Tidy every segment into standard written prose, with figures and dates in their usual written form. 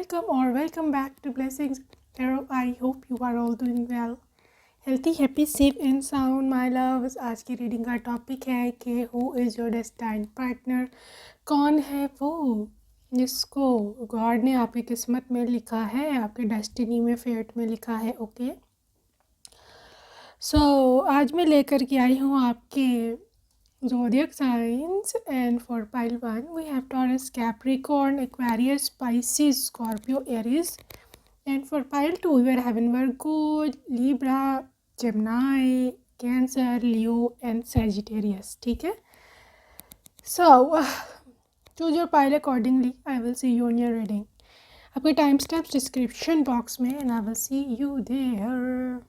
welcome or welcome back to Blessings Tarot. I hope you are all doing well. Healthy, happy, safe and sound, my loves. आज की reading का topic है कि who is your destined partner. कौन है वो जिसको God ने आपकी किस्मत में लिखा है, आपके डेस्टिनी में, फेट में लिखा है. ओके सो आज मैं लेकर के आई हूँ आपके zodiac signs, and for pile 1 we have Taurus, Capricorn, Aquarius, Pisces, Scorpio, Aries, and for pile 2 we are having Virgo, Libra, Gemini, Cancer, Leo and Sagittarius. ठीक है, so choose your pile accordingly. I will see you on your reading. आपके time stamps description box में, and I will see you there.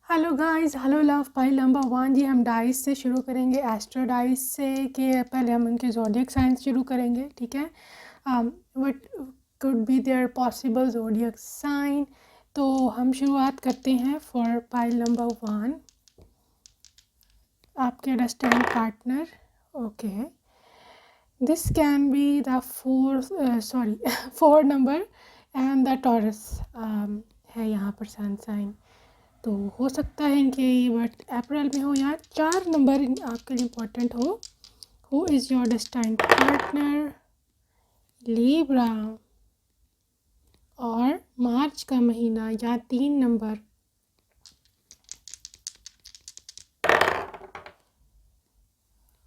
Hello guys, hello love. Pile number 1 जी, हम dice से शुरू करेंगे, astro dice से. कि पहले हम उनके ज़ोडियक साइंस शुरू करेंगे. ठीक है, what could be their possible zodiac sign. तो हम शुरुआत करते हैं फॉर पाइल नंबर 1, आपके destiny partner. Okay, this can be the 4 number and the taurus है यहाँ पर सन साइन. तो हो सकता है इनके बट अप्रैल में हो या 4 नंबर आपके लिए इम्पोर्टेंट हो. Who is your destined partner? Libra. और मार्च का महीना या 3 नंबर.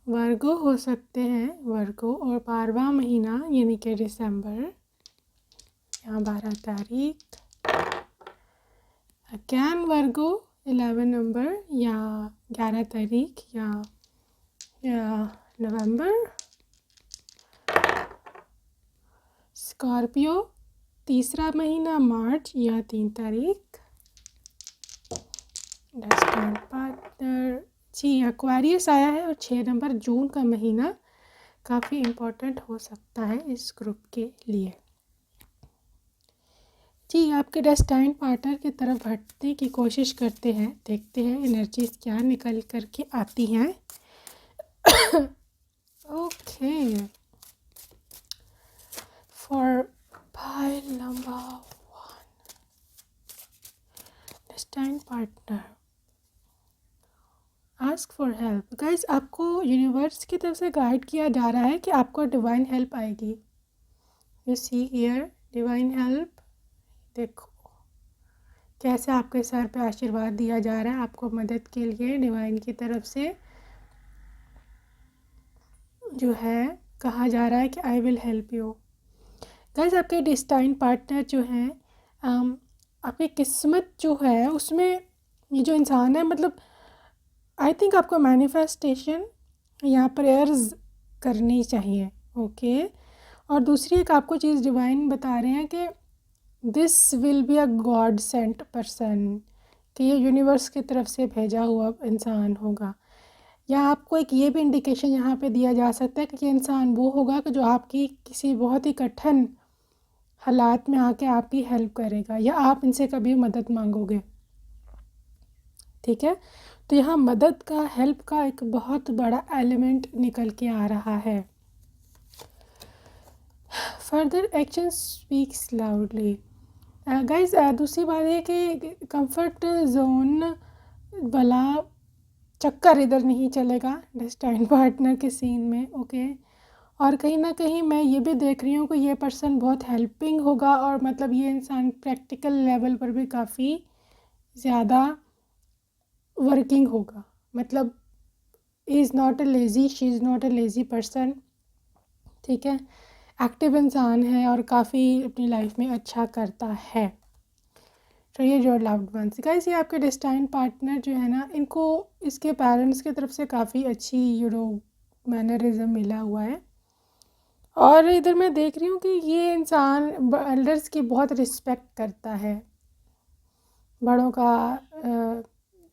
वर्गो हो सकते हैं, वर्गो. और 12वां महीना यानी कि दिसंबर, यहाँ 12 तारीख. कैन वर्गो 11 नंबर या 11 तारीख या नवंबर. स्कॉर्पियो 3रा महीना मार्च या 3 तारीख. डेस्टिन्ड पार्टनर जी एक्वेरियस आया है और 6 नंबर जून का महीना काफ़ी इम्पोर्टेंट हो सकता है इस ग्रुप के लिए. जी, आपके डेस्टाइन्ड पार्टनर की तरफ हटने की कोशिश करते हैं. देखते हैं एनर्जीज क्या निकल कर के आती हैं. Okay, for pile number 1, destined partner ask for help. Guys, आपको यूनिवर्स की तरफ से गाइड किया जा रहा है कि आपको डिवाइन हेल्प आएगी. You see here divine help. देखो कैसे आपके सर पे आशीर्वाद दिया जा रहा है आपको मदद के लिए. डिवाइन की तरफ से जो है कहा जा रहा है कि I will help you. Guys, आपके डेस्टाइन्ड पार्टनर जो हैं, आपकी किस्मत जो है उसमें ये जो इंसान है, मतलब आई थिंक आपको मैनिफेस्टेशन यहाँ पर एयर्स करनी चाहिए. ओके, और दूसरी एक आपको चीज़ डिवाइन बता रहे हैं कि this will be a god sent person, कि ये यूनिवर्स की तरफ से भेजा हुआ इंसान होगा. या आपको एक ये भी इंडिकेशन यहाँ पे दिया जा सकता है कि ये इंसान वो होगा कि जो आपकी किसी बहुत ही कठिन हालात में आके आपकी हेल्प करेगा या आप इनसे कभी मदद मांगोगे. ठीक है, तो यहाँ मदद का, हेल्प का एक बहुत बड़ा एलिमेंट निकल के आ रहा है. Further action speaks loudly. Guys, दूसरी बात है कि कंफर्ट जोन वाला चक्कर इधर नहीं चलेगा डेस्टाइन्ड पार्टनर के सीन में. ओके, और कहीं ना कहीं मैं ये भी देख रही हूँ कि ये पर्सन बहुत हेल्पिंग होगा और मतलब ये इंसान प्रैक्टिकल लेवल पर भी काफ़ी ज़्यादा वर्किंग होगा. मतलब he is not a lazy, she is not a lazy person. ठीक है, एक्टिव इंसान है और काफ़ी अपनी लाइफ में अच्छा करता है. Treasure your loved ones. Guys, ये आपके डेस्टाइन पार्टनर जो है ना, इनको इसके पेरेंट्स की तरफ से काफ़ी अच्छी मैनरिज्म मिला हुआ है। और इधर मैं देख रही हूँ कि ये इंसान एल्डर्स की बहुत रिस्पेक्ट करता है, बड़ों का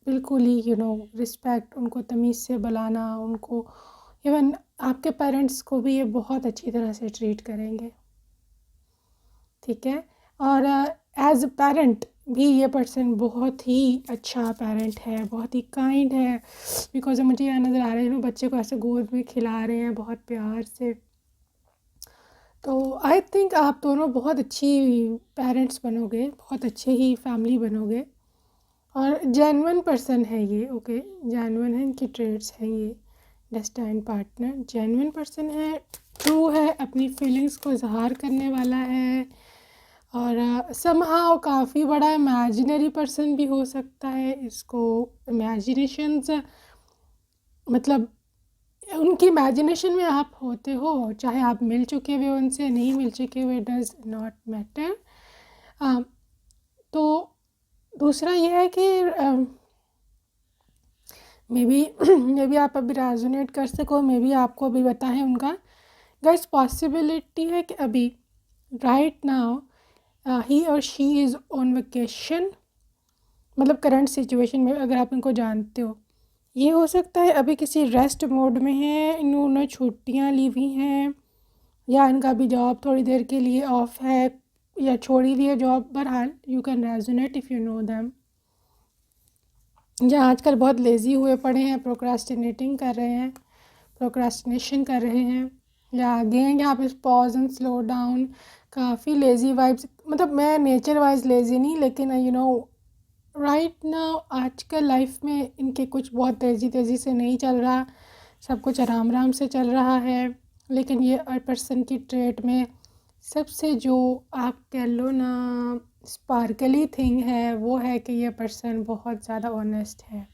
बिल्कुल ही रिस्पेक्ट, उनको तमीज़ से बुलाना, उनको इवन आपके पेरेंट्स को भी ये बहुत अच्छी तरह से ट्रीट करेंगे, ठीक है। और एज अ पेरेंट भी ये पर्सन बहुत ही अच्छा पेरेंट है, बहुत ही काइंड है। बिकॉज मुझे यहाँ नज़र आ रहा है बच्चे को ऐसे गोद में खिला रहे हैं बहुत प्यार से। तो आई थिंक आप दोनों बहुत अच्छी पेरेंट्स बनोगे, बहुत अच्छे ही फैमिली बनोगे। और जेन्युइन पर्सन है ये, ओके, जेन्युइन है, इनकी ट्रेड्स हैं ये। डेस्टाइन पार्टनर जेन्युइन पर्सन है, ट्रू है, अपनी फीलिंग्स को इजहार करने वाला है। और समहाउ काफ़ी बड़ा इमेजिनरी पर्सन भी हो सकता है। इसको इमेजिनेशंस, मतलब उनकी इमेजिनेशन में आप होते हो, चाहे आप मिल चुके हुए उनसे, नहीं मिल चुके हुए, डज नॉट मैटर। तो दूसरा ये है कि मे बी आप अभी रेजोनेट कर सको, मे बी आपको अभी बताएं उनका। गाइस, पॉसिबिलिटी है कि अभी राइट नाउ ही और शी इज़ ऑन वेकेशन, मतलब करंट सिचुएशन में अगर आप इनको जानते हो, ये हो सकता है अभी किसी रेस्ट मोड में है, इन्होंने छुट्टियां ली हुई हैं, या इनका भी जॉब थोड़ी देर के लिए ऑफ है, या छोड़ ही दिया जॉब। बहरहाल you can resonate if you know them. या आजकल बहुत लेज़ी हुए पड़े हैं, प्रोक्रास्टिनेटिंग कर रहे हैं, प्रोक्रास्टिनेशन कर रहे हैं, या आगे हैं यहाँ पे पॉज एंड स्लो डाउन, काफ़ी लेज़ी वाइब्स। मतलब मैं नेचर वाइज लेज़ी नहीं, लेकिन राइट नाउ आजकल लाइफ में इनके कुछ बहुत तेज़ी से नहीं चल रहा, सब कुछ आराम आराम से चल रहा है। लेकिन ये पर्सन की ट्रेट में सबसे जो आप कह लो ना स्पार्कली थिंग है, वो है कि ये पर्सन बहुत ज़्यादा ऑनेस्ट है।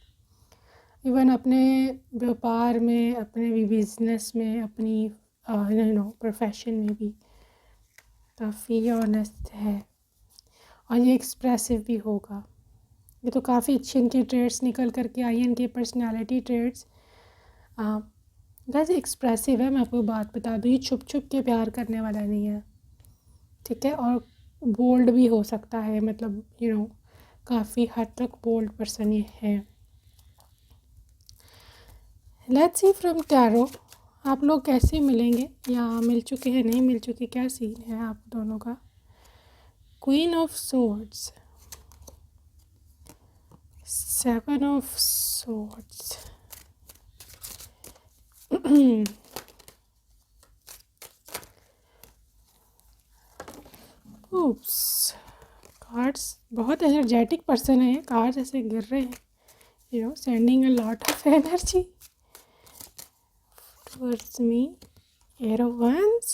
इवन अपने व्यापार में, अपने भी बिजनेस में, अपनी प्रोफेशन में भी काफ़ी ऑनेस्ट है। और ये एक्सप्रेसिव भी होगा। ये तो काफ़ी अच्छी इनकी ट्रेड्स निकल करके आई हैं, इनकी पर्सनालिटी ट्रेड्स। वैसे एक्सप्रेसिव है, मैं आपको बात बता दूँ, ये छुप छुप के प्यार करने वाला नहीं है, ठीक है। और बोल्ड भी हो सकता है, मतलब काफ़ी हद तक बोल्ड पर्सन ये है। लेट्स सी फ्रॉम टैरो आप लोग कैसे मिलेंगे, या मिल चुके हैं, नहीं मिल चुके, क्या सीन है आप दोनों का। Queen of swords, seven of swords, oops, cards बहुत एनर्जेटिक पर्सन है, कार्ड्स ऐसे गिर रहे हैं, sending a lot of energy towards me. Eight of wands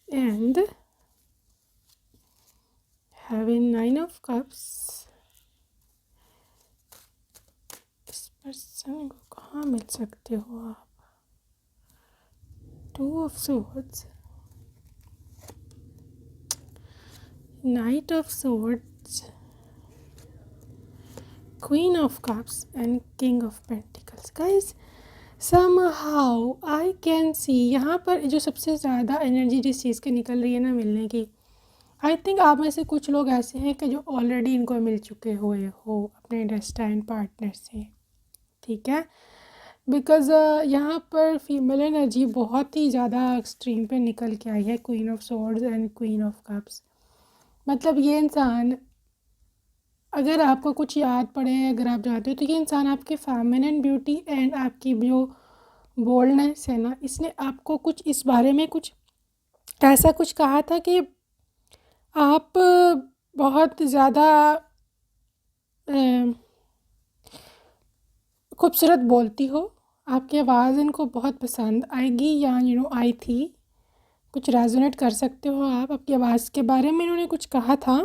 and having 9 of cups। इस पर्सन को कहाँ मिल सकते हो आप। 2 of swords, Knight of swords, Queen of cups and King of pentacles। guys, somehow I can see यहाँ पर जो सबसे ज़्यादा एनर्जी जिस चीज़ की निकल रही है ना मिलने की, आई थिंक आप में से कुछ लोग ऐसे हैं कि जो ऑलरेडी इनको मिल चुके हुए हो अपने डेस्टाइन पार्टनर से, ठीक है। बिकॉज़ यहाँ पर फीमेल एनर्जी बहुत ही ज़्यादा एक्सट्रीम पे निकल के आई है, queen of swords and queen of cups. मतलब ये इंसान, अगर आपको कुछ याद पड़े, अगर आप जानते हो, तो ये इंसान आपके फेमिनिन ब्यूटी एंड आपकी जो बोल्डनेस है ना, इसने आपको कुछ इस बारे में कुछ ऐसा कुछ कहा था कि आप बहुत ज़्यादा खूबसूरत बोलती हो, आपकी आवाज़ इनको बहुत पसंद आएगी, या आई थी, कुछ रेजोनेट कर सकते हो आप आपकी आवाज़ के बारे में, इन्होंने कुछ कहा था।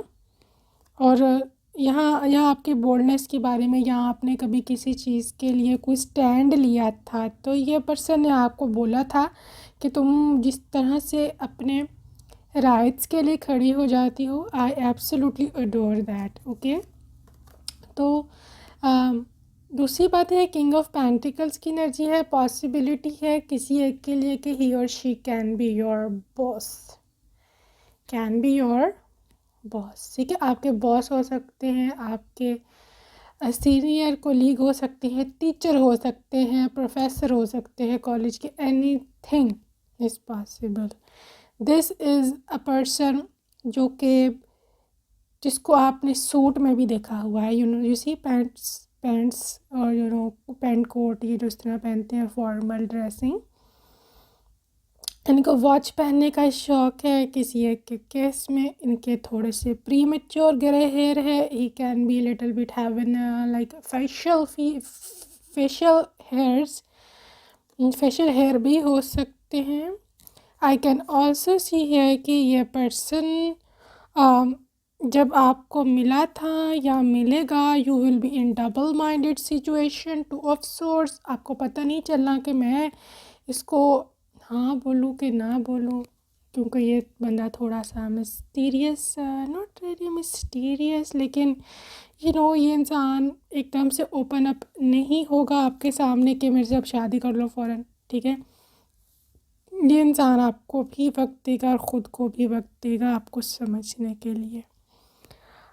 और यहाँ आपके बोल्डनेस के बारे में, यहाँ आपने कभी किसी चीज़ के लिए कोई स्टैंड लिया था, तो ये पर्सन ने आपको बोला था कि तुम जिस तरह से अपने राइट्स के लिए खड़ी हो जाती हो। I absolutely adore that. Okay, तो दूसरी बात है, किंग ऑफ पेंटिकल्स की एनर्जी है, पॉसिबिलिटी है किसी एक के लिए कि ही और she can be your boss, can be your boss. ठीक है, आपके बॉस हो सकते हैं, आपके सीनियर कोलीग हो सकते हैं, टीचर हो सकते हैं, प्रोफेसर हो सकते हैं कॉलेज के, any thing is possible. This is a person जो कि जिसको आपने सूट में भी देखा हुआ है, you know, you see pants pants और यू नो पैंट कोट, ये जो इस तरह पहनते हैं, फॉर्मल ड्रेसिंग। इनको वॉच पहनने का शौक़ है। किसी एक के केस में इनके थोड़े से प्री मेच्योर ग्रे हेयर है। He can be little bit having like facial hairs, facial hair भी हो सकते हैं। आई कैन ऑल्सो सी है कि ये पर्सन जब आपको मिला था या मिलेगा, you will be in double minded situation, two of source. आपको पता नहीं चलना कि मैं इसको हाँ बोलूँ कि ना बोलूँ, क्योंकि ये बंदा थोड़ा सा मिस्टीरियस, नॉट रियली मिस्टीरियस, लेकिन यू नो ये इंसान एकदम से ओपन अप नहीं होगा आपके सामने कि मेरे से अब शादी कर लो फ़ौरन। ठीक है, ये इंसान आपको भी वक्त देगा और ख़ुद को भी वक्त देगा आपको समझने के लिए।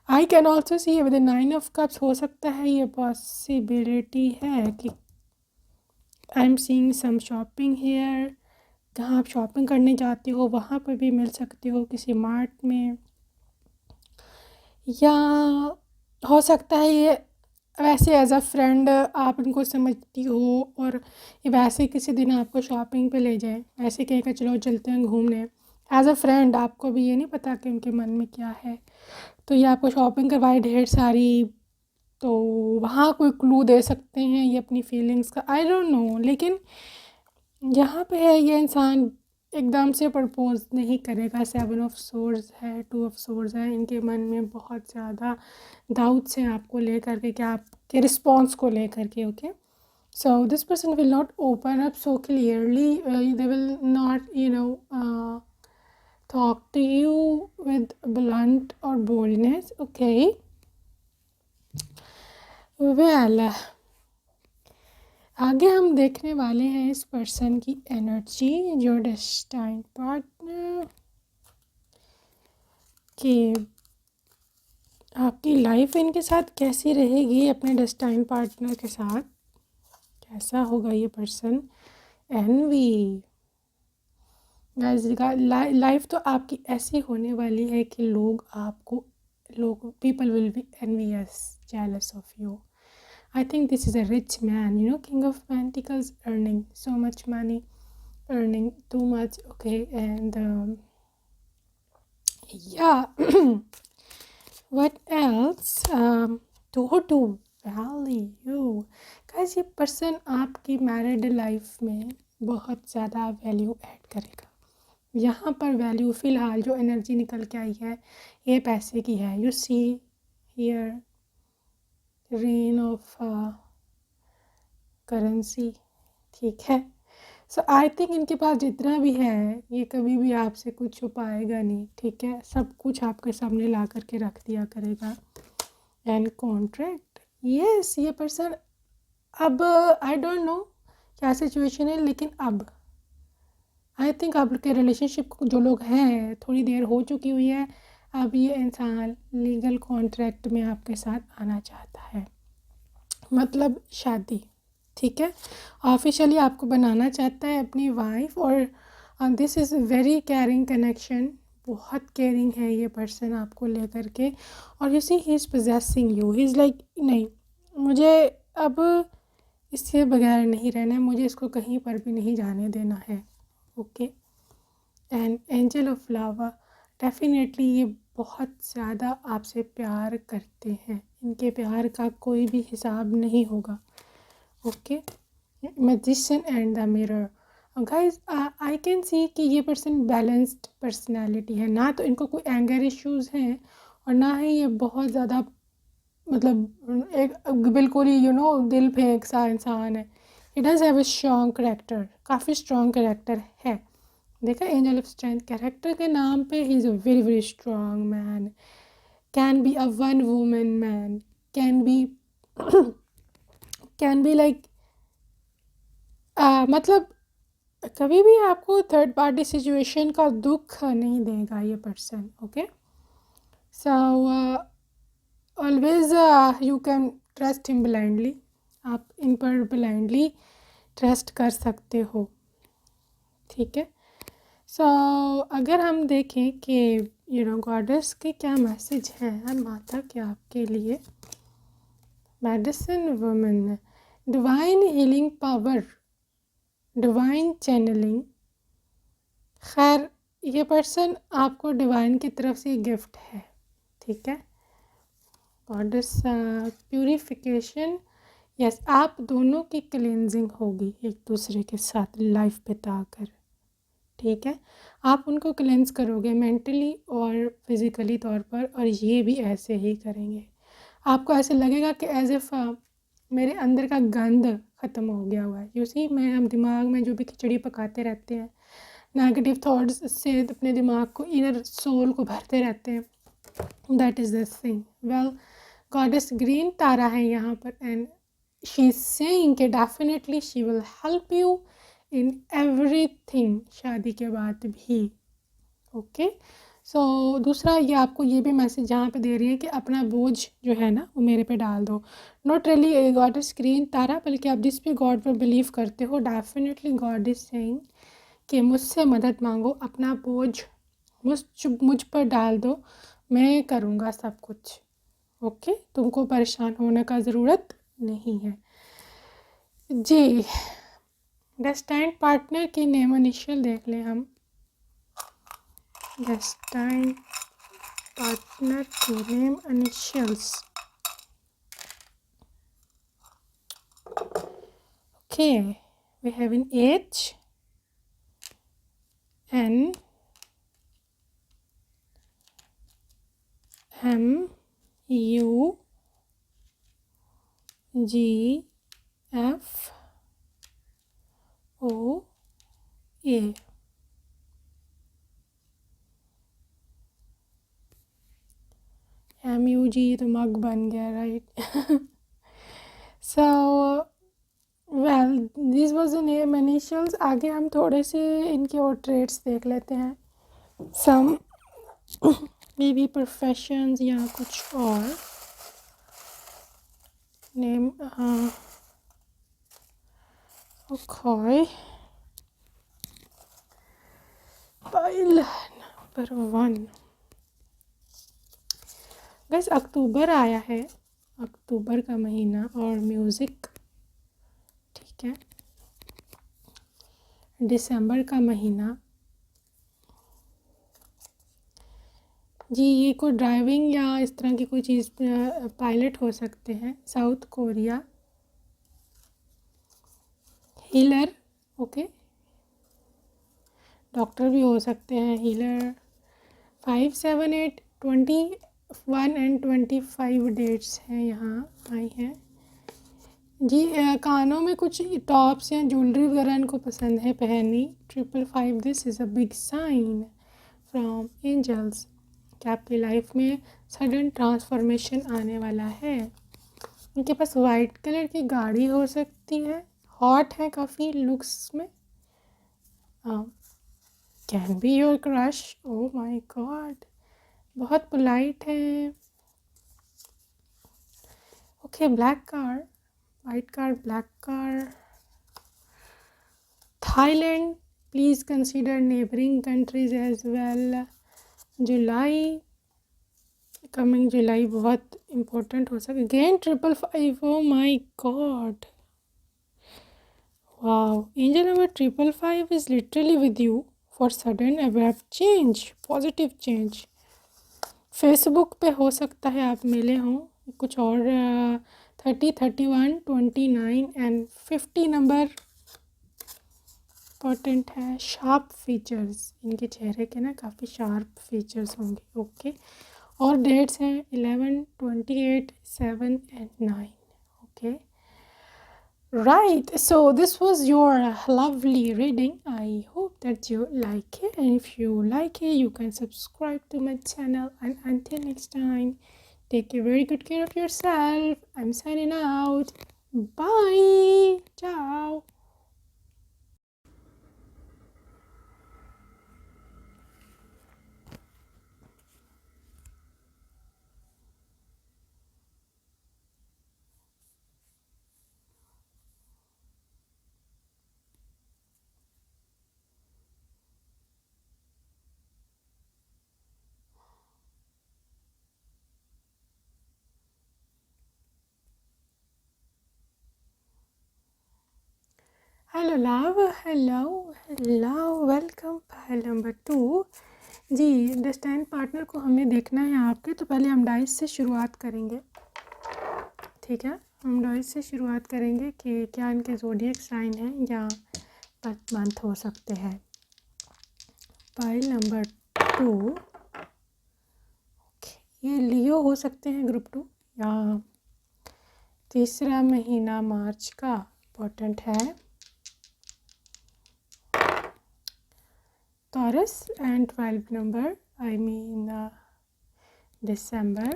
I can also see with 9 of cups, हो सकता है ये पॉसिबिलिटी है कि I am seeing some shopping hair. जहाँ आप शॉपिंग करने जाते हो वहाँ पर भी मिल सकते हो, किसी मार्ट में, या हो सकता है ये वैसे एज अ फ्रेंड आप इनको समझती हो और ये वैसे किसी दिन आपको शॉपिंग पे ले जाए, ऐसे कहेगा चलो चलते हैं घूमने। एज अ फ्रेंड आपको भी ये नहीं पता कि उनके मन में क्या है, तो ये आपको शॉपिंग करवाए ढेर सारी, तो वहाँ कोई क्लू दे सकते हैं ये अपनी फीलिंग्स का, आई डोंट नो। लेकिन यहाँ पे है ये इंसान एकदम से प्रपोज नहीं करेगा। 7 ऑफ सोर्स है, 2 ऑफ सोर्स है, इनके मन में बहुत ज़्यादा डाउट्स हैं आपको लेकर के, क्या आपके रिस्पॉन्स को लेकर के। Okay, so this person will not open up so clearly, they will not you know talk to you with blunt or boldness. Okay, well, आगे हम देखने वाले हैं इस पर्सन की एनर्जी, जो डेस्टाइन पार्टनर कि आपकी लाइफ इनके साथ कैसी रहेगी, अपने डेस्टाइन पार्टनर के साथ कैसा होगा ये पर्सन। एनवी गाइस, लाइफ तो आपकी ऐसी होने वाली है कि people will be envious, jealous of you. I think this is a rich man, you know, King of Pentacles, earning so much money, earning too much. Okay, and yeah. What else? To value, guys, ये person आपकी married life में बहुत ज़्यादा value add करेगा। यहाँ पर value फ़िलहाल जो एनर्जी निकल के आई है ये पैसे की है। You see here rain of currency. ठीक है, सो आई थिंक इनके पास जितना भी है ये कभी भी आपसे कुछ छुपाएगा नहीं। ठीक है, सब कुछ आपके सामने ला करके रख दिया करेगा। एंड कॉन्ट्रैक्ट, यस, ये पर्सन अब आई डोंट नो क्या सिचुएशन है, लेकिन अब आई थिंक आपके रिलेशनशिप जो लोग हैं थोड़ी देर हो चुकी हुई है, अब ये इंसान लीगल कॉन्ट्रैक्ट में आपके साथ आना चाहता है, मतलब शादी। ठीक है, ऑफिशियली आपको बनाना चाहता है अपनी वाइफ, और this is very caring connection, बहुत केयरिंग है ये पर्सन आपको लेकर के। और you see he is possessing you, he is like नहीं, मुझे अब इससे बगैर नहीं रहना है, मुझे इसको कहीं पर भी नहीं जाने देना है। Okay, and angel of flower, definitely ये बहुत ज़्यादा आपसे प्यार करते हैं, इनके प्यार का कोई भी हिसाब नहीं होगा। Okay, magician and the mirror, guys I can see कि ये पर्सन बैलेंस्ड पर्सनालिटी है, ना तो इनको कोई एंगर इश्यूज़ हैं और ना ही ये बहुत ज़्यादा मतलब एक बिल्कुल ही यू नो दिल फेंक सा इंसान है। He does have a strong character, काफ़ी स्ट्रॉन्ग करेक्टर है, देखा, एंजल ऑफ स्ट्रेंथ कैरेक्टर के नाम पे he is a very very strong man, can be a one woman man, can be can be like मतलब कभी भी आपको थर्ड पार्टी सिचुएशन का दुख नहीं देगा ये person. Okay, so always you can trust him blindly. आप इन पर ब्लाइंडली ट्रस्ट कर सकते हो. ठीक है. सो अगर हम देखें कि गॉडेस के क्या मैसेज हैं माता के आपके लिए. Medicine woman, divine healing power, divine channeling. खैर ये पर्सन आपको डिवाइन की तरफ से गिफ्ट है. ठीक है. Goddess purification. यस, आप दोनों की क्लींजिंग होगी एक दूसरे के साथ लाइफ बिताकर. ठीक है. आप उनको क्लेंस करोगे मेंटली और फिज़िकली तौर पर, और ये भी ऐसे ही करेंगे. आपको ऐसे लगेगा कि एज इफ़ मेरे अंदर का गंद ख़त्म हो गया हुआ है. मैं हम दिमाग में जो भी खिचड़ी पकाते रहते हैं, नेगेटिव थॉट्स से अपने दिमाग को, इनर सोल को भरते रहते हैं. That is this thing. Well, goddess green Tara है यहाँ पर, एंड शी इज सेइंग कि definitely she will help you in everything, शादी के बाद भी. ओके. सो दूसरा, ये आपको ये भी मैसेज यहाँ पे दे रही है कि अपना बोझ जो है ना वो मेरे पे डाल दो. Not really god is green Tara, बल्कि आप जिस भी गॉड पर बिलीव करते हो, डेफिनेटली गॉड इज सेइंग कि मुझसे मदद मांगो, अपना बोझ मुझ पर डाल दो, मैं करूँगा सब कुछ. ओके. तुमको परेशान होने का ज़रूरत नहीं है. जी, डेस्टाइन पार्टनर की नेम इनिशियल देख लें हम. डेस्टाइन पार्टनर की name initials. Okay, we have in H, N, M, U, G, F, O, A. MUG तो मग बन गया, right. So well, this was the name initials. आगे हम थोड़े से इनके और ट्रेड्स देख लेते हैं. सम मे बी प्रोफेशंस या कुछ और. Name okay, pile number 1. बस अक्टूबर आया है, अक्टूबर का महीना, और म्यूज़िक. ठीक है. दिसंबर का महीना. जी, ये कोई ड्राइविंग या इस तरह की कोई चीज़, पायलट हो सकते हैं. South Korea. Healer. Okay, doctor भी हो सकते हैं. हीलर. 5, 7, 8, 21 एंड 25 डेट्स हैं यहाँ आई हैं. जी, कानों में कुछ टॉप्स या ज्वेलरी वगैरह इनको पसंद है पहननी. 555, this is a big sign from angels कि आपकी लाइफ में सडन ट्रांसफॉर्मेशन आने वाला है. इनके पास वाइट कलर की गाड़ी हो सकती है. हॉट है काफ़ी लुक्स में. Can be your crush. Oh my god, बहुत पोलाइट है. Okay, black car, white car, black car. Thailand. Please consider neighbouring countries as well. July, coming July बहुत इम्पोर्टेंट हो सके. Again 555. Oh my god, wow. Angel number 555 is literally with you for sudden abrupt change, positive change. Facebook पे हो सकता है आप मिले हों. कुछ और 30, 31, 29 एंड 50 नंबर इम्पॉर्टेंट है. शार्प फीचर्स, इनके चेहरे के ना काफ़ी शार्प फीचर्स होंगे. ओके. और डेट्स हैं 11, 28, 7 and 9. Okay. Right, so this was your lovely reading. I hope that you like it, and if you like it, you can subscribe to my channel. And until next time, take a very good care of yourself. I'm signing out. Bye. Ciao. Hello love, hello hello, welcome. File number 2 ji. Distant partner को हमें देखना है आपके, तो पहले हम dice से शुरुआत करेंगे। ठीक है, हम डाइस से शुरुआत करेंगे कि क्या इनके ज़ोडिएक साइन है या बर्थ मंथ हो सकते हैं। फाइल नंबर 2, ये लियो हो सकते हैं, ग्रुप 2, या तीसरा महीना मार्च का इम्पोर्टेंट है। Taurus and 12 number, I mean December.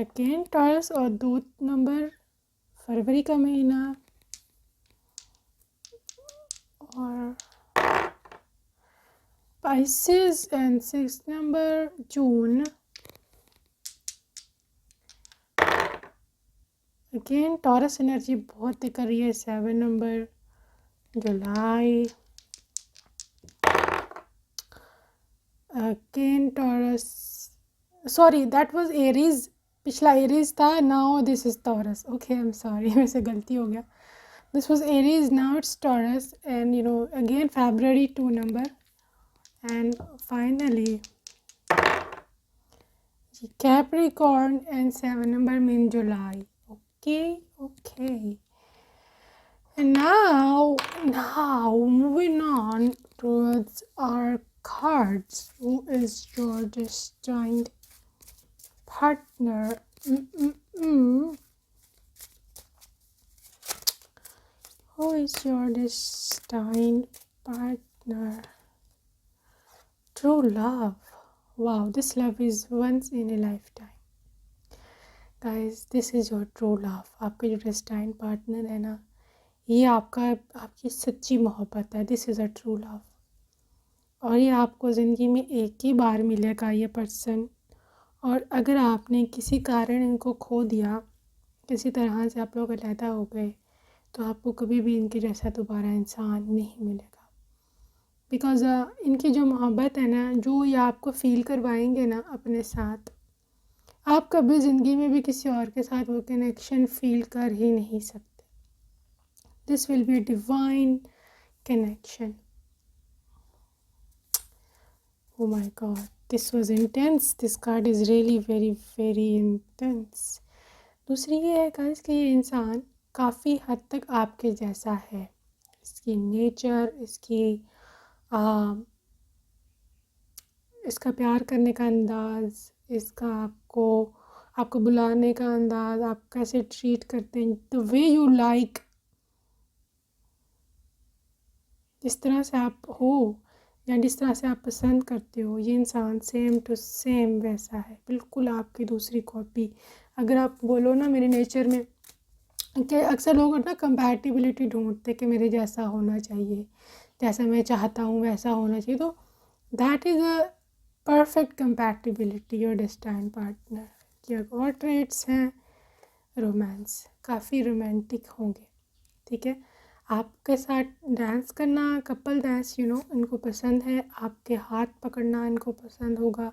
Again Taurus और 2 नंबर फरवरी का महीना, और Pisces and 6 number June. Again taurus energy बहुत दिख रही है, 7 number July. Again taurus, sorry that was Aries, पिछला एरीज था, now this is taurus. Okay, I am sorry, मेरे से गलती हो गया। This was Aries, now it's Taurus, and again February 2 number, and finally Capricorn and 7 number mean July. Okay, okay. And now moving on towards our cards. Who is your destined partner? Who is your destined partner? True love. Wow, this love is once in a lifetime. Guys, this is your true love. आपका जो destined partner है ना, ये आपकी सच्ची मोहब्बत है। This is a true love. और ये आपको ज़िंदगी में एक ही बार मिलेगा ये पर्सन। और अगर आपने किसी कारण इनको खो दिया, किसी तरह से आप लोग अलहदा हो गए, तो आपको कभी भी इनके जैसा दोबारा इंसान नहीं मिलेगा। बिकॉज़ इनकी जो मोहब्बत है ना, जो ये आपको फ़ील करवाएंगे ना अपने साथ, आप कभी ज़िंदगी में भी किसी और के साथ वो कनेक्शन फ़ील कर ही नहीं सकते। This will be a divine connection. Oh my God, this was intense. This card is really very very intense. दूसरी ये है गाइस कि ये इंसान काफ़ी हद तक आपके जैसा है। इसकी नेचर, इसका प्यार करने का अंदाज़, इसका आपको बुलाने का अंदाज़, आप कैसे ट्रीट करते हैं, द वे यू लाइक, जिस तरह से आप हो या जिस तरह से आप पसंद करते हो, ये इंसान सेम टू सेम वैसा है, बिल्कुल आपकी दूसरी कॉपी। अगर आप बोलो ना मेरे नेचर में, कि अक्सर लोग ना कंपैटिबिलिटी ढूंढते कि मेरे जैसा होना चाहिए, जैसा मैं चाहता हूँ वैसा होना चाहिए, तो that is a perfect compatibility your destined partner की। और ट्रेड्स हैं, रोमांस, काफ़ी रोमांटिक होंगे। ठीक है, आपके साथ डांस करना, कपल डांस इनको पसंद है, आपके हाथ पकड़ना इनको पसंद होगा,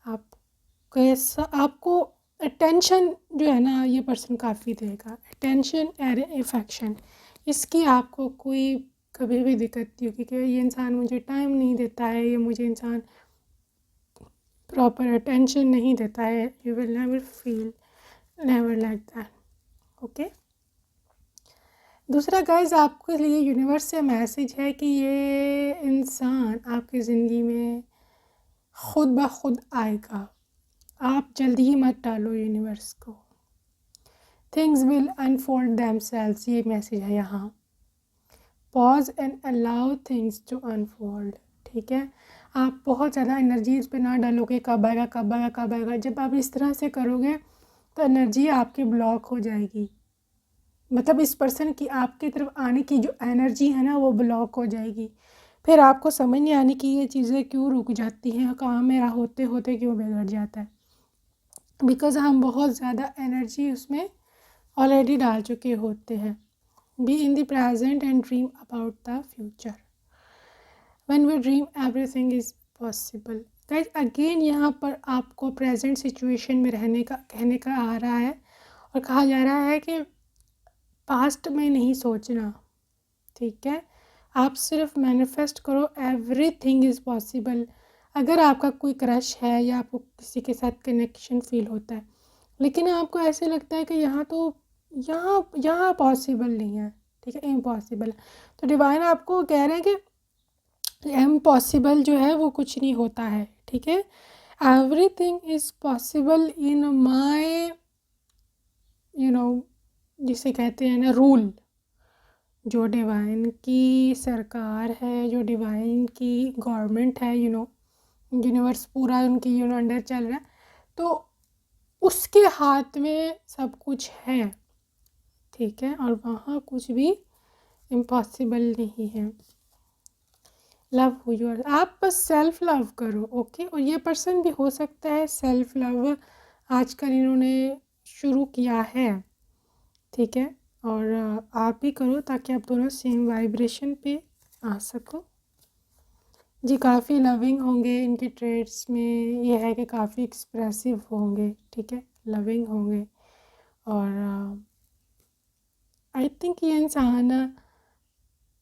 आप कैसा, आपको अटेंशन जो है ना ये पर्सन काफ़ी देगा, अटेंशन एंड अफेक्शन। इसकी आपको कोई कभी भी दिक्कत नहीं होगी कि ये इंसान मुझे टाइम नहीं देता है, ये मुझे इंसान प्रॉपर अटेंशन नहीं देता है। You will never feel never like that. Okay, दूसरा गाइज आपके लिए यूनिवर्स से मैसेज है कि ये इंसान आपकी ज़िंदगी में खुद ब खुद आएगा। आप जल्दी ही मत डालो यूनिवर्स को। थिंग्स विल अनफोल्ड देमसेल्व्स, ये मैसेज है यहाँ। Pause and allow things to unfold, ठीक है। आप बहुत ज़्यादा एनर्जीज पे ना डालो कि कब आएगा कब आएगा कब आएगा। जब आप इस तरह से करोगे तो एनर्जी आपकी ब्लॉक हो जाएगी, मतलब इस पर्सन की आपकी तरफ आने की जो एनर्जी है ना वो ब्लॉक हो जाएगी। फिर आपको समझ नहीं आने की ये चीज़ें क्यों रुक जाती हैं, काम मेरा होते होते क्यों बिगड़ जाता है, बिकॉज़ हम बहुत ज़्यादा एनर्जी उसमें ऑलरेडी डाल चुके होते हैं। Be in the present and dream about the future. When we dream everything is possible. Guys again यहाँ पर आपको प्रेजेंट सिचुएशन में रहने का कहने का आ रहा है और कहा जा रहा है कि पास्ट में नहीं सोचना, ठीक है। आप सिर्फ मैनिफेस्ट करो, एवरीथिंग इज़ पॉसिबल। अगर आपका कोई क्रश है या आपको किसी के साथ कनेक्शन फील होता है, लेकिन आपको ऐसे लगता है कि यहाँ पॉसिबल नहीं है, ठीक है, इम्पॉसिबल है, तो डिवाइन आपको कह रहे हैं कि इम्पॉसिबल जो है वो कुछ नहीं होता है, ठीक है। एवरीथिंग इज़ पॉसिबल इन माई जिसे कहते हैं ना रूल। जो डिवाइन की सरकार है, जो डिवाइन की गवर्नमेंट है, यूनिवर्स पूरा उनकी अंडर चल रहा है, तो उसके हाथ में सब कुछ है, ठीक है, और वहाँ कुछ भी इम्पॉसिबल नहीं है। लव हु यू आर, आप बस सेल्फ लव करो, ओके। और ये पर्सन भी हो सकता है सेल्फ लव आजकल इन्होंने शुरू किया है, ठीक है, और आप भी करो ताकि आप दोनों सेम वाइब्रेशन पे आ सको। जी काफ़ी लविंग होंगे, इनके ट्रेड्स में ये है कि काफ़ी एक्सप्रेसिव होंगे, ठीक है, लविंग होंगे। और आई थिंक ये इंसान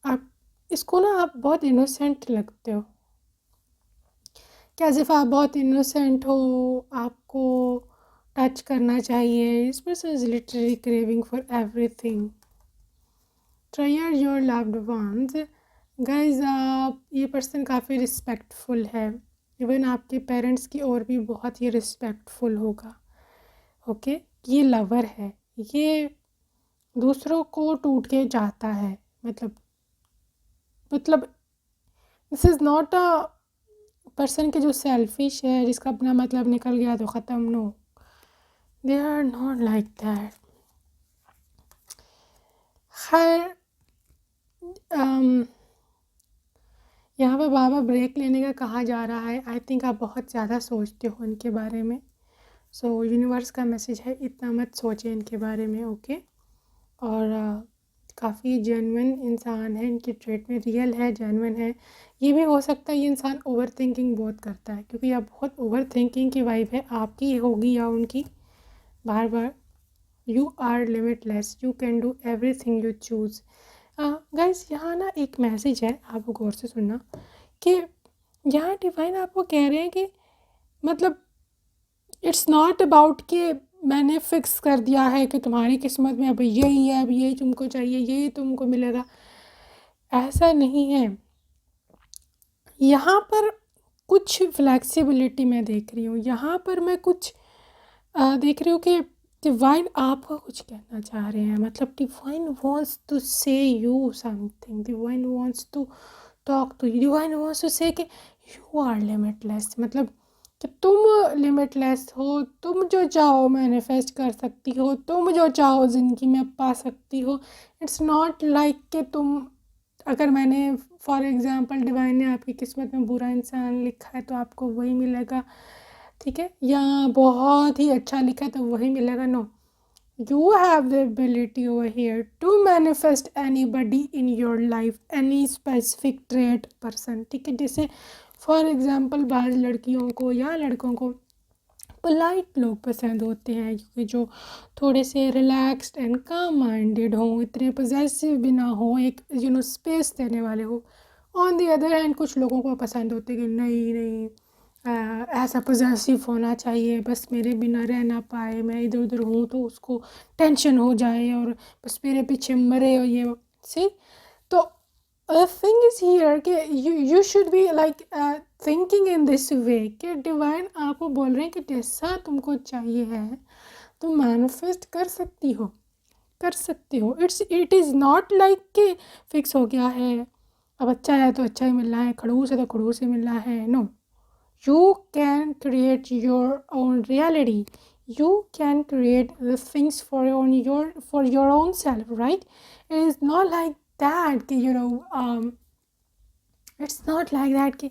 आप इसको ना आप बहुत इनोसेंट लगते हो, क्या सिर्फ आप बहुत इनोसेंट हो, आपको टच करना चाहिए। This person is literally craving for everything. ट्रायर your loved once. Guys ये पर्सन काफ़ी रिस्पेक्टफुल है, इवन आपके पेरेंट्स की और भी बहुत ही रिस्पेक्टफुल होगा, ओके। ये लवर है, ये दूसरों को टूट के चाहता है, मतलब this is not a person के जो सेल्फिश है जिसका अपना मतलब निकल गया तो ख़त्म, no, they are not like that. खैर यहाँ पर बार बार ब्रेक लेने का कहा जा रहा है। आई थिंक आप बहुत ज़्यादा सोचते हो इनके बारे में, सो यूनिवर्स का मैसेज है इतना मत सोचें इनके बारे में, ओके। और काफ़ी जेन्युइन इंसान है, इनकी ट्रेट में रियल है, जेन्युइन है। ये भी हो सकता है ये इंसान ओवर थिंकिंग बहुत करता है, क्योंकि आप बहुत ओवर थिंकिंग की वाइब है आपकी होगी या उनकी, बार बार। You are limitless, you can do everything you choose. Guys यहाँ ना एक मैसेज है, आप गौर से सुनना, कि यहाँ डिवाइन आपको कह रहे हैं कि मतलब इट्स नॉट अबाउट कि मैंने फ़िक्स कर दिया है कि तुम्हारी किस्मत में अब यही है, अब यही तुमको चाहिए, यही तुमको मिलेगा, ऐसा नहीं है। यहाँ पर कुछ फ्लेक्सिबिलिटी मैं देख रही हूँ, यहाँ पर मैं कुछ देख रही हूँ कि डिवाइन आपको कुछ कहना चाह रहे हैं, मतलब divine wants to say you something, divine wants to talk to you, divine wants to say कि यू आर लिमिटलेस, मतलब कि तुम लिमिटलेस हो, तुम जो चाहो मैनिफेस्ट कर सकती हो, तुम जो चाहो ज़िंदगी में पा सकती हो। इट्स नॉट लाइक कि तुम, अगर मैंने फॉर एग्ज़ाम्पल डिवाइन ने आपकी किस्मत में बुरा इंसान लिखा है तो आपको वही मिलेगा, ठीक है, या बहुत ही अच्छा लिखा है तो वही मिलेगा, no. You have the ability over here to manifest anybody in your life, any specific trait person, ठीक है। जैसे फॉर एग्ज़ाम्पल बाज़ लड़कियों को या लड़कों को पोलाइट लोग पसंद होते हैं, क्योंकि जो थोड़े से रिलैक्स्ड एंड काम माइंडेड हों, इतने पॉजेसिव भी ना हो, एक स्पेस देने वाले हो। ऑन दी अदर हैंड कुछ लोगों को पसंद होते कि नहीं नहीं ऐसा पॉजेसिव होना चाहिए, बस मेरे बिना रह ना पाए, मैं इधर उधर हूँ तो उसको टेंशन हो जाए और बस मेरे पीछे मरे, और ये सी। तो the thing is here कि you should be like thinking in this way कि डिवाइन आपको बोल रहे हैं कि जैसा तुमको चाहिए है तुम मैनिफेस्ट कर सकती हो, कर सकते हो। इट इज़ नॉट लाइक कि फिक्स हो गया है, अब अच्छा है तो अच्छा ही मिल रहा है, खड़ूस है तो खड़ूस ही मिल रहा है। No, you can create your own reality. You can create the things for your own self, right? It is not like that कि it's not like that कि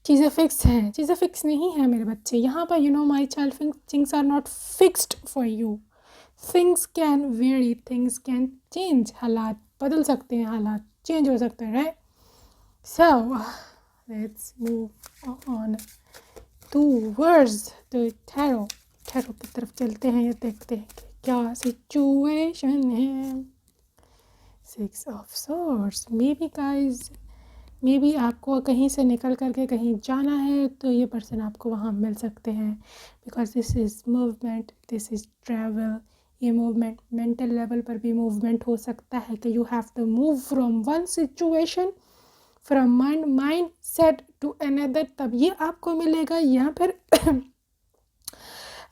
चीज़ें फिक्स हैं। चीज़ें फिक्स नहीं है मेरे बच्चे। यहाँ पर my child, things are not fixed for you. Things can vary, things can change. हालात बदल सकते हैं, हालात चेंज हो सकते हैं, right? So let's move on towards the tarot. Tarot की तरफ चलते हैं, ये देखते हैं कि क्या सिचुएशन है। 6 of swords. May be guys, may be आपको कहीं से निकल करके कहीं जाना है तो ये पर्सन आपको वहाँ मिल सकते हैं, because this is movement, this is travel. ये मूवमेंट मेंटल लेवल पर भी मूवमेंट हो सकता है कि you have to move from one situation, from mindset to another, तब ये आपको मिलेगा। या फिर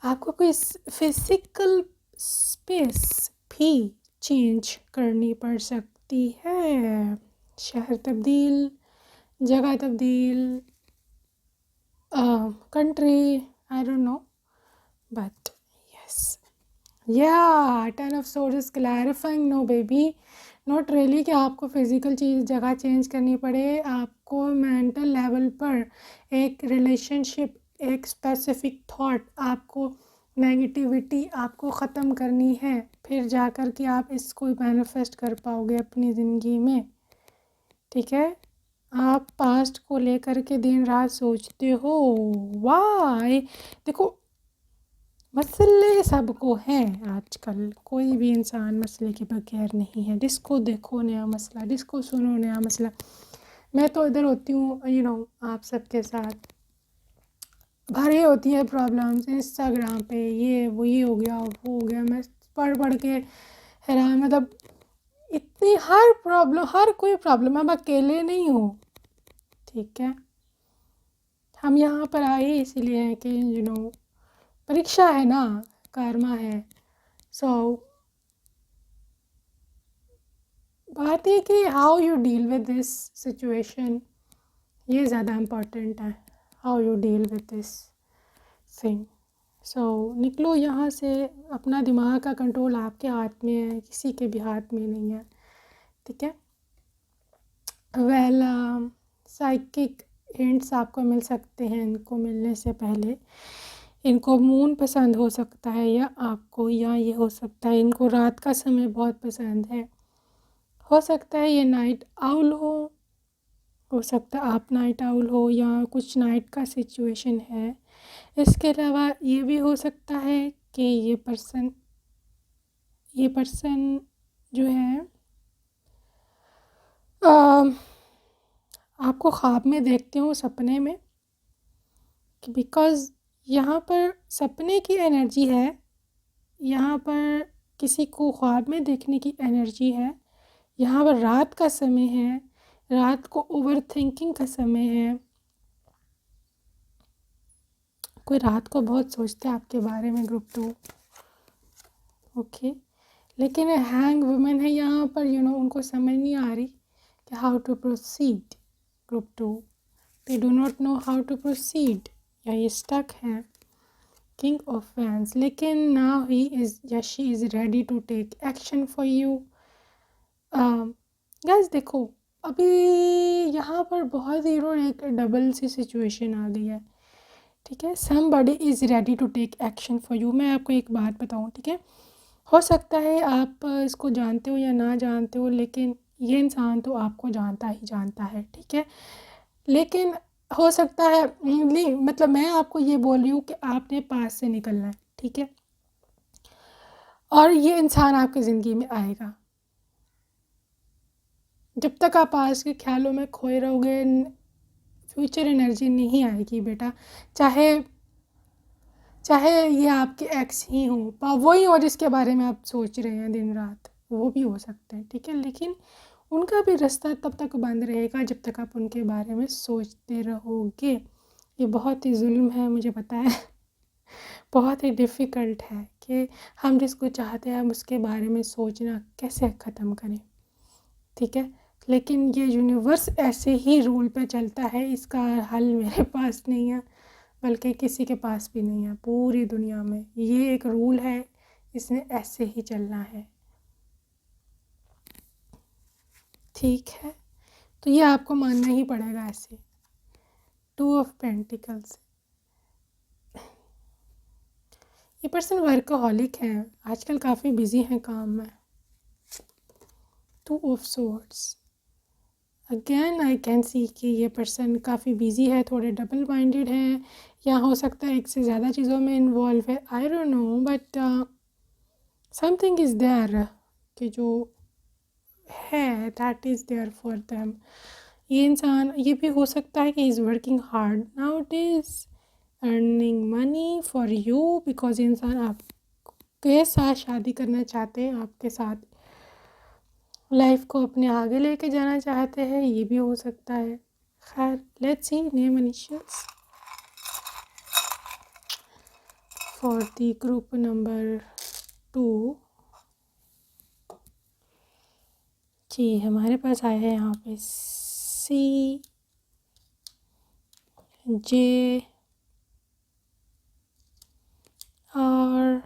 आपको कोई फिजिकल स्पेस भी चेंज करनी पड़ सकती है। शहर तब्दील, जगह तब्दील, country, I don't know, but yes, yeah, 10 of swords is clarifying. No baby, not really कि आपको फिजिकल चीज़ जगह चेंज करनी पड़े। आपको मेंटल लेवल पर एक रिलेशनशिप, एक स्पेसिफिक थॉट, आपको नेगेटिविटी आपको ख़त्म करनी है, फिर जाकर के आप इसको मैनिफेस्ट कर पाओगे अपनी ज़िंदगी में, ठीक है? आप पास्ट को लेकर के दिन रात सोचते हो, वाई? देखो, मसले सबको हैं आजकल, कोई भी इंसान मसले के बगैर नहीं है। डिस्को देखो नया मसला, डिस्को सुनो नया मसला। मैं तो इधर होती हूँ आप सबके साथ, भरी होती है प्रॉब्लम्स इंस्टाग्राम पे, ये हो गया, वो हो गया। मैं पढ़ के हैरान, मतलब इतनी हर प्रॉब्लम, हर कोई प्रॉब्लम, अब अकेले नहीं हो, ठीक है? हम यहाँ पर आए इसीलिए हैं कि परीक्षा है ना, कर्मा है। सो बात ये कि how you deal with this situation, ये ज़्यादा इम्पॉर्टेंट है, how you deal with this thing. So निकलो यहाँ से। अपना दिमाग का कंट्रोल आपके हाथ में है, किसी के भी हाथ में नहीं है, ठीक है? वेल, साइकिक हिंट्स आपको मिल सकते हैं। इनको मिलने से पहले इनको मून पसंद हो सकता है, या आपको, या ये हो सकता है इनको रात का समय बहुत पसंद है। हो सकता है ये नाइट आउल हो सकता है आप नाइट आउल हो, या कुछ नाइट का सिचुएशन है। इसके अलावा ये भी हो सकता है कि ये पर्सन जो है आपको ख्वाब में देखते हो, सपने में, बिकॉज़ यहाँ पर सपने की एनर्जी है, यहाँ पर किसी को ख्वाब में देखने की एनर्जी है, यहाँ पर रात का समय है, रात को ओवर थिंकिंग का समय है। कोई रात को बहुत सोचता है आपके बारे में, ग्रुप 2, ओके। लेकिन हैंग वुमेन है यहाँ पर, उनको समझ नहीं आ रही कि how to proceed. Group 2, they do not know how to proceed, या ये स्टक हैं। किंग ऑफ वैंड्स, लेकिन नाउ ही इज़ या she is ready to take action for you. Guys देखो, अभी यहाँ पर बहुत ही एक डबल सी सिचुएशन आ गई है, ठीक है? Somebody is ready to take action for you. मैं आपको एक बात बताऊँ, ठीक है? हो सकता है आप इसको जानते हो या ना जानते हो, लेकिन ये इंसान तो आपको जानता ही जानता है, ठीक है? लेकिन हो सकता है, नहीं मतलब मैं आपको ये बोल रही हूँ कि आपने पास से निकलना है, ठीक है? और ये इंसान आपकी ज़िंदगी में आएगा। जब तक आप आज के ख्यालों में खोए रहोगे, फ्यूचर एनर्जी नहीं आएगी बेटा। चाहे ये आपके एक्स ही हों, वही हो जिसके बारे में आप सोच रहे हैं दिन रात, वो भी हो सकते हैं, ठीक है? लेकिन उनका भी रास्ता तब तक बंद रहेगा जब तक आप उनके बारे में सोचते रहोगे। ये बहुत ही जुल्म है, मुझे पता है, बहुत ही डिफ़िकल्ट है कि हम जिसको चाहते हैं हम उसके बारे में सोचना कैसे ख़त्म करें, ठीक है। लेकिन ये यूनिवर्स ऐसे ही रूल पे चलता है, इसका हल मेरे पास नहीं है, बल्कि किसी के पास भी नहीं है पूरी दुनिया में। ये एक रूल है, इसने ऐसे ही चलना है, ठीक है। तो ये आपको मानना ही पड़ेगा ऐसे। 2 ऑफ पेंटिकल्स, ये पर्सन वर्कहॉलिक है, आजकल काफ़ी बिजी हैं काम में। 2 of swords, again I can see कि ये पर्सन काफ़ी बिजी है, थोड़े डबल माइंडेड हैं, या हो सकता है एक से ज़्यादा चीज़ों में इन्वॉल्व है, I don't know, but something is there कि जो है that is there for them. ये इंसान, ये भी हो सकता है कि is working hard now it is earning money for you, because ये इंसान आपके साथ शादी करना चाहते हैं, आपके साथ लाइफ को अपने आगे लेके जाना चाहते हैं, ये भी हो सकता है। खैर, let's see name initials for the group number 2। जी, हमारे पास आया है यहाँ पे C, J, R,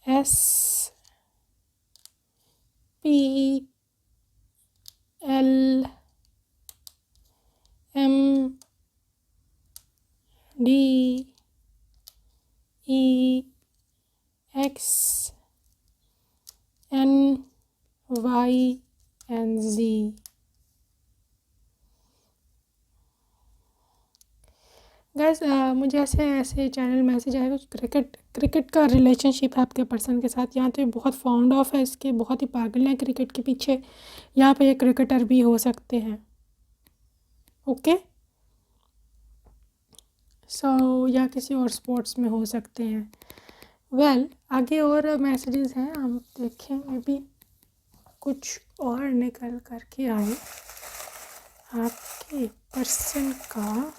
S, P, L, M, D, E, X, N, Y and Z। Gas मुझे ऐसे चैनल मैसेज आएगा, क्रिकेट का रिलेशनशिप है आपके पर्सन के साथ, यहाँ तो बहुत फाउंड ऑफ है इसके, बहुत ही पागल है क्रिकेट के पीछे, यहाँ पे ये क्रिकेटर भी हो सकते हैं, ओके। सो या किसी और स्पोर्ट्स में हो सकते हैं। वेल, आगे और मैसेजेस हैं, हम देखें मे बी कुछ और निकल कर के आए आपके पर्सन का।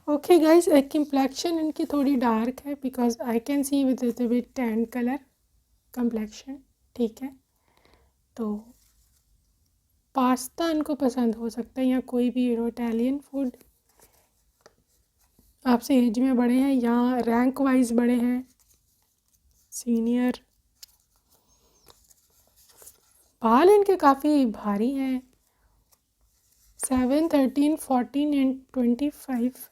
ओके गाइज, कंप्लेक्शन इनकी थोड़ी डार्क है, because I can see with with tan colour complexion, ठीक है। तो पास्ता इनको पसंद हो सकता है, या कोई भी इटालियन फूड। आपसे एज में बड़े हैं, यहाँ रैंक वाइज बड़े हैं, सीनियर। बाल इनके काफ़ी भारी हैं, 7, 13, 14 एंड 25।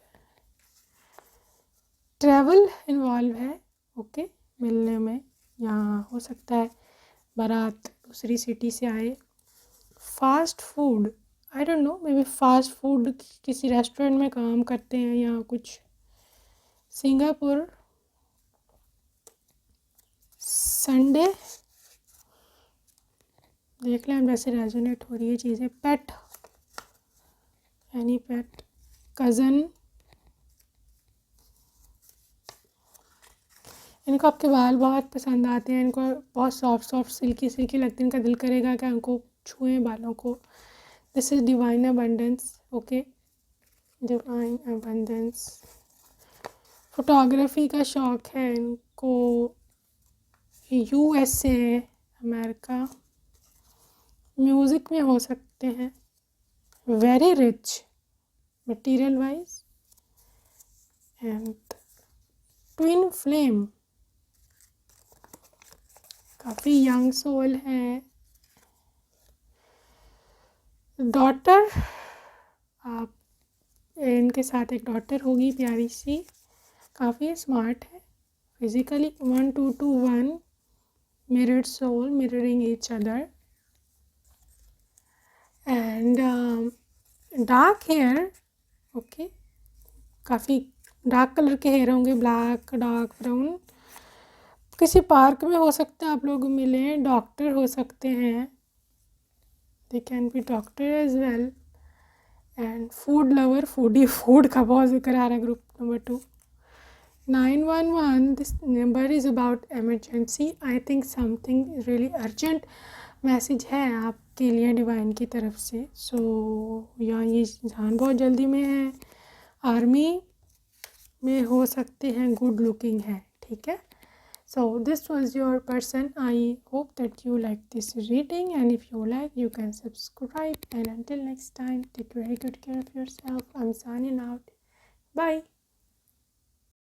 ट्रैवल इन्वॉल्व है, ओके, मिलने में, यहाँ हो सकता है बारात दूसरी सिटी से आए। Fast food, I don't no, may be fast food किसी रेस्टोरेंट में काम करते हैं या कुछ। सिंगापुर, संडे, देख लें हम, वैसे रेजोनेट हो रही है चीज़ें। पेट, एनी पेट। कज़न, इनको आपके बाल बहुत पसंद आते हैं, इनको बहुत सॉफ्ट सॉफ्ट सिल्की सिल्की लगती है, इनका दिल करेगा कि इनको छुएं बालों को। This is divine abundance, okay, divine abundance. Photography का शौक़ है इनको, USA, अमेरिका। म्यूज़िक में हो सकते हैं। Very rich material wise and twin flame, काफ़ी यंग सोल है। डॉटर, आप इनके साथ एक डॉटर होगी प्यारी सी, काफ़ी स्मार्ट है। Physically 1, 2 to 1, mirrored soul mirroring each other and dark hair, okay, काफ़ी डार्क कलर के हेयर होंगे, ब्लैक, डार्क ब्राउन। किसी पार्क में हो सकता है आप लोग मिले। डॉक्टर हो सकते हैं, they can be doctor as well. And food lover, foodie, food का बहुत जिक्र आ रहा है group number 2। 911, this number is about emergency. I think something really urgent message है आपके लिए डिवाइन की तरफ से. सो या ये इंसान बहुत जल्दी में है, आर्मी में हो सकते हैं, गुड लुकिंग है. ठीक है. So this was your person. I hope that you like this reading, and if you like, you can subscribe. And until next time, take very good care of yourself. I'm signing out. Bye.